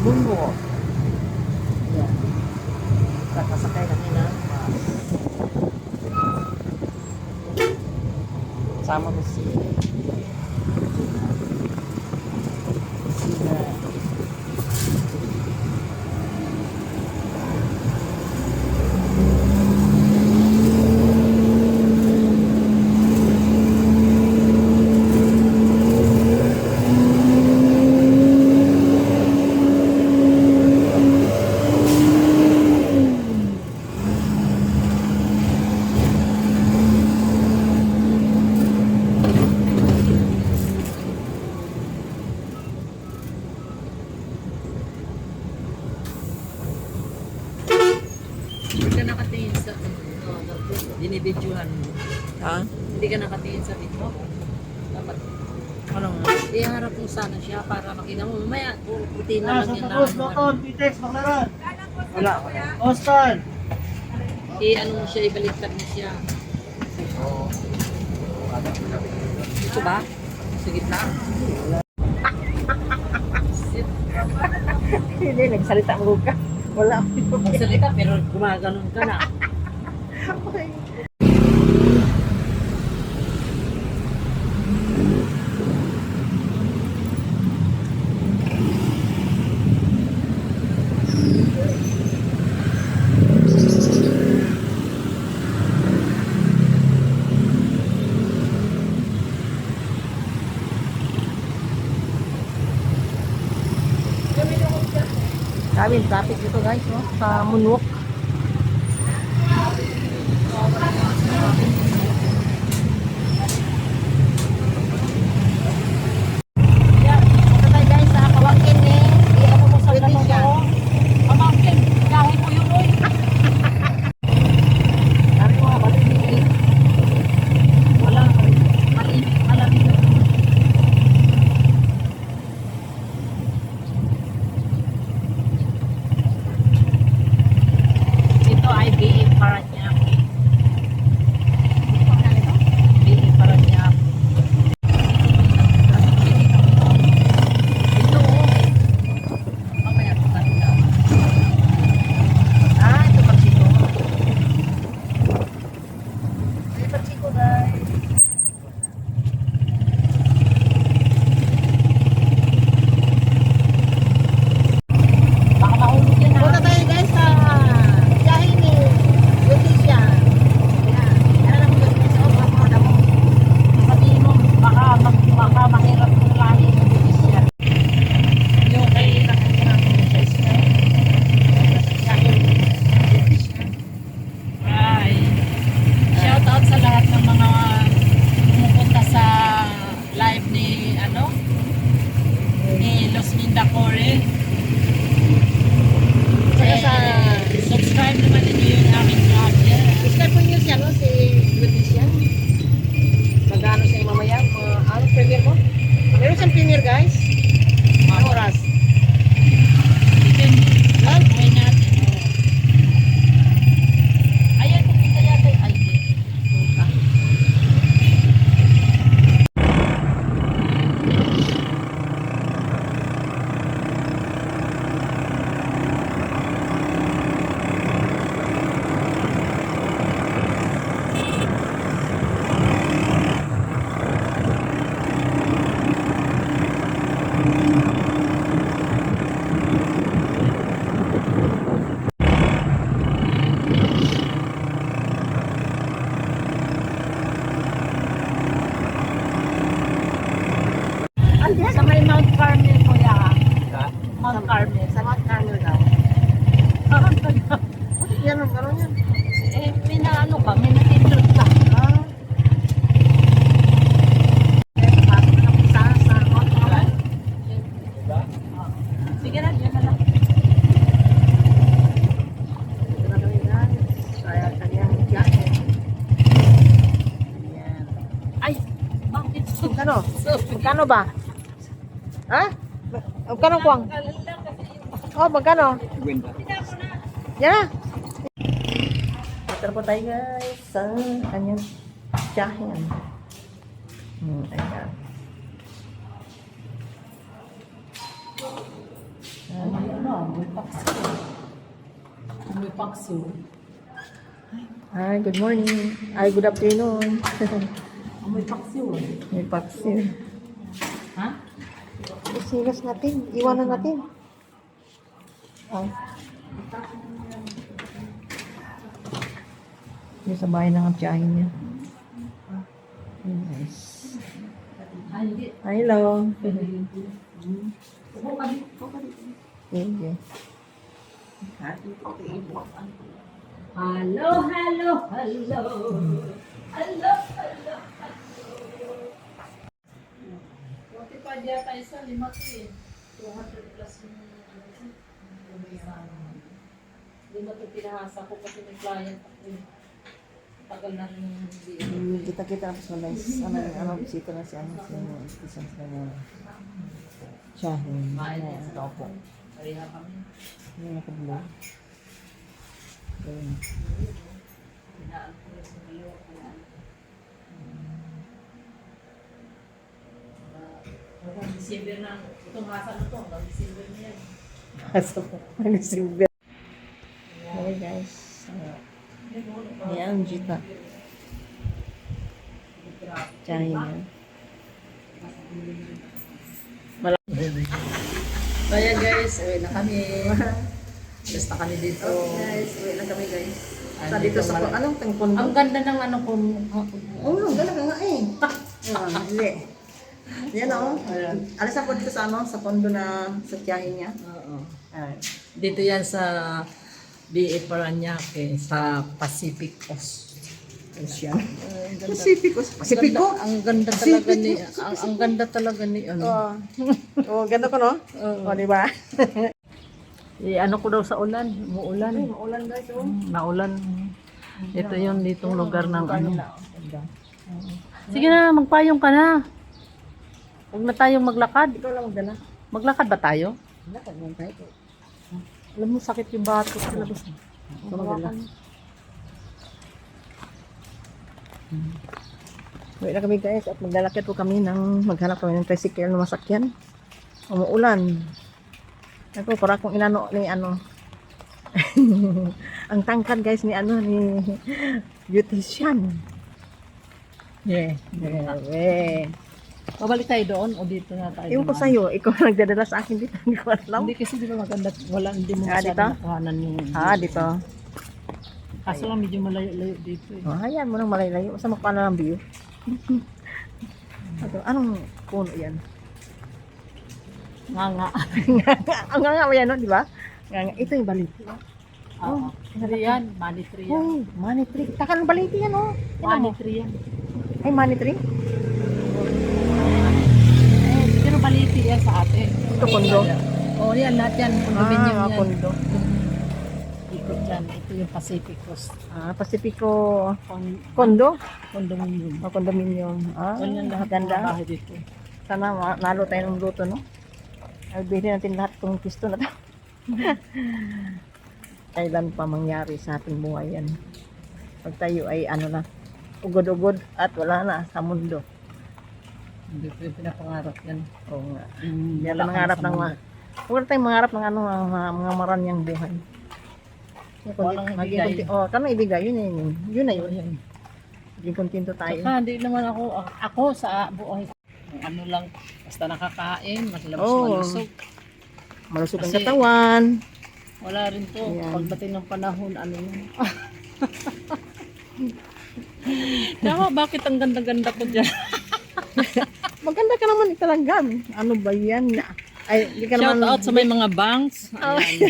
Moonwalk. Yan. Kakasakay kami ng bus. Sama mo si Sina. Hindi ka nakatingin sa binibidyohan mo. Ha? Hindi ka nakatingin sa video. Dapat Ano nga? iharap mo sana siya para makita mo. Mamaya, puti na lang yan Tapos, na. Dokon, Pitex, Baklaran. Wala. Ostan. I-ano mo siya, ibaliktad mo siya. Ito ba? Sa gitna? Hindi, nagsalita mo ka. Wala. Magsalita pero gumaganon ka na. Daming traffic dito guys, no? Sa Moonwalk. Yeah, punta tayo guys sa Kawangkin ni i-ano mo sa ganun ko. Pamangkin, dahil mo yun oy. Sabi mo, maliliit. Wala, malamig na. Ito ay BE Paranaque. BE Paranaque. Ito, mamaya ito kanila. Ito Pagsiko. Ito Pagsiko guys. Baka mahulog yan Punta tayo guys sa biyahe ni Leticia. Yan. Yan ang mga sa mga mo. Sabihin mo, baka mahirap kung lahi ng siya. Yung kay namin siya siya. Ay. Shout out sa lahat ng mga pumupunta sa live ni ni Los Mindacore. Saka sa Subscribe naman ninyo yung aming vlog. subscribe po niyo siya no si Leticia. Magano siya mamaya? Ano premiere mo? Meron siyang premiere guys. Anong oras? Gawin natin. Ayan, pupunta yata yung ID. Sa may Mount Carmel, kuya. Mount Carmel. Sa Mount Carmel daw. Yan ang gano'n yan. Eh, may naano ka, may natindot ka. Pasok na po sa Mount Carmel. Sige na, dyan na lang. Ito na kami guys. Sa kanyang jacket. Yan. Ay, bakit so? Magkano? So, Magkano ba? Ha? Magkano kuwang? Oh, magkano? Yan na. Ito po tayo guys sa kanyang jacket. Ayan. Amoy paksiw. Amoy paksiw. Hi, good morning. Ay, good afternoon. Amoy paksiw. May vaccine. Ha? Isigas natin. Iwanan natin. Ay. Yung sa bahay ng tiyahin niya. Nice. Ay, hindi. Hello. Upo ka dito. Sige. Hello, hello, hello. Hello, hello. Buti pa diya tayo sa 5 to eh. 200 plus yung hindi na ito pinahasa ko kasi may client ako. Tagal na rin yung hindi. Kita-kita na sa guys. Ano, bisita na si ano. Si isang sa mga tiyahin. Ito po. Kaya kami. Yung nakablo. Ayun. Pinaan ko rin sa dalawa ko yan. Hanggang December na. Itong hasa na to. Hanggang December na yan. Kaso po. Nag-silver. Okay guys. Ayan, Jita. Tiyahin niya. Kaya guys, uwi na kami. Basta kami dito. Guys, uwi na kami guys. Sa Andito dito sa mal- anong tangkon? Ang ganda ng ano kung... Oo, ang ganda ka nga eh. Hindi. Yan o. Alas ako dito sa ano, sa pondo na sa tiyahin niya. Oo. Ay. Dito yan sa BA Paranaque, sa Pacific Ocean. Pacifico. Pacifico? Ang ganda talaga ni ang ganda talaga ni ano. Oo, ganda ko no? Oo. O, di ba? Ano ko daw sa ulan, umuulan. Maulan guys, oh. Naulan. Ito yung ditong lugar ng ano. Sige na, magpayong ka na. Huwag na tayong maglakad. Ikaw lang magdala. Maglakad ba tayo? Lakad mo tayo. Alam mo, sakit yung bato sa labas. Ikaw magdala. Uwi na kami guys at maglalakad po kami maghanap kami ng tricycle na masakyan. Umuulan. Ako, para kung inano ni ano. Ang tangkad guys ni ano ni beautician. Yeah. Pabalik tayo doon o dito na tayo? Iwan ko dumaan? sa'yo, ikaw ang nagdadala sa akin dito. Hindi ko alam. Hindi kasi di ba maganda, hindi mo Ah, masyado dito? nakuhanan yung... Dito. Kaso lang medyo malayo-layo dito eh. Oh, hayaan mo nang malayo. Basta magpaano ng view. Anong puno yan? Nga. Ang nga yan, no? Di ba? Ito yung baliti. Oo. Hindi yan, money tree yan. Uy, money tree. Taka ng baliti yan, oh. Money tree yan. Ay, money tree? Pero baliti yan sa atin. Ito, kondo. Oo, yan lahat yan. Condominium yan. Kondo. Ikot yan. Ito yung Pacific Coast. Pacifico Kondo? Condominium. Condominium. Ganyan lahat ng Ganda. mga bahay dito. Sana nalo tayo ng luto, no? Ay, bilhin natin lahat itong pisto na to. Kailan pa mangyari sa ating buhay yan? Pag tayo ay ano na, ugod-ugod at wala na sa mundo. Hindi ko yung pinapangarap yan. Oo nga. Hindi Yan ang mangarap ng mga, huwag tayong mangarap ng ano, mga maranyang buhay. Walang ibigay. Kano ibigay? Yun na yun. Yan. Maging kontento tayo. Saka hindi naman ako sa buhay. Ano lang, basta nakakain, malusog. Malusog ang Kasi- katawan. Wala rin to. Ayan. Pagdating ng panahon, ano yun. Tama, bakit ang ganda-ganda ko dyan? Maganda ka naman talaga. Ano ba yan? Ay, hindi ka Shout naman. out sa may mga banks. Ayan.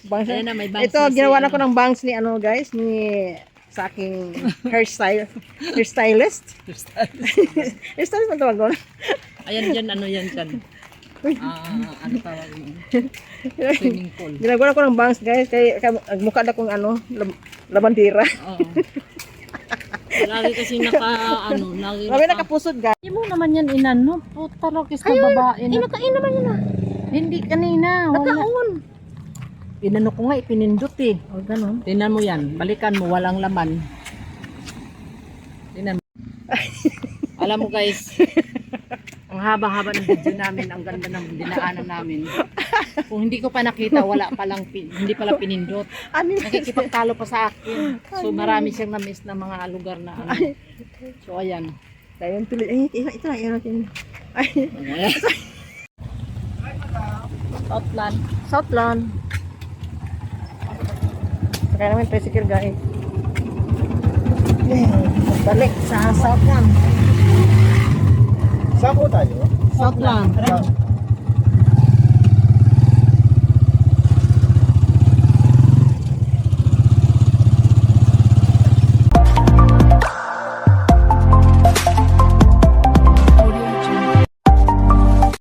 Bangs. Ayan na, may banks Ito, na si ginawa na ano. ko ng bangs ni ano guys, ni sa aking hairstylist. Hairstylist ang tawag doon. Ayan dyan, ano yan dyan. Uy. Ano tawag yun? Swimming pool. Ginagawa ko ng bangs guys, kaya mukha na kong ano, labandira. Oo. Lagi kasi lagi Kami nakapusod guys. Hindi mo naman yan inano. Puta lokis na babae na. Nakain naman yun ah. Hindi kanina. Wala. Nakaon. Inano ko nga, ipinindot eh. O ganun. Tingnan mo yan. Balikan mo, walang laman. Tingnan mo. Alam mo guys, ang haba-haba ng video namin, ang ganda ng dinaanan namin. Kung hindi ko pa nakita, wala palang hindi pala pinindot. Ano yun? Nakikipagtalo pa sa akin. So marami siyang na-miss na mga lugar na ano. So ayan. Ayun tuloy. Ay, ito lang. Ito natin. Ay, Southland. Southland. Kaya naman tricycle guys. Balik sa Southland. Saan po tayo? Southland.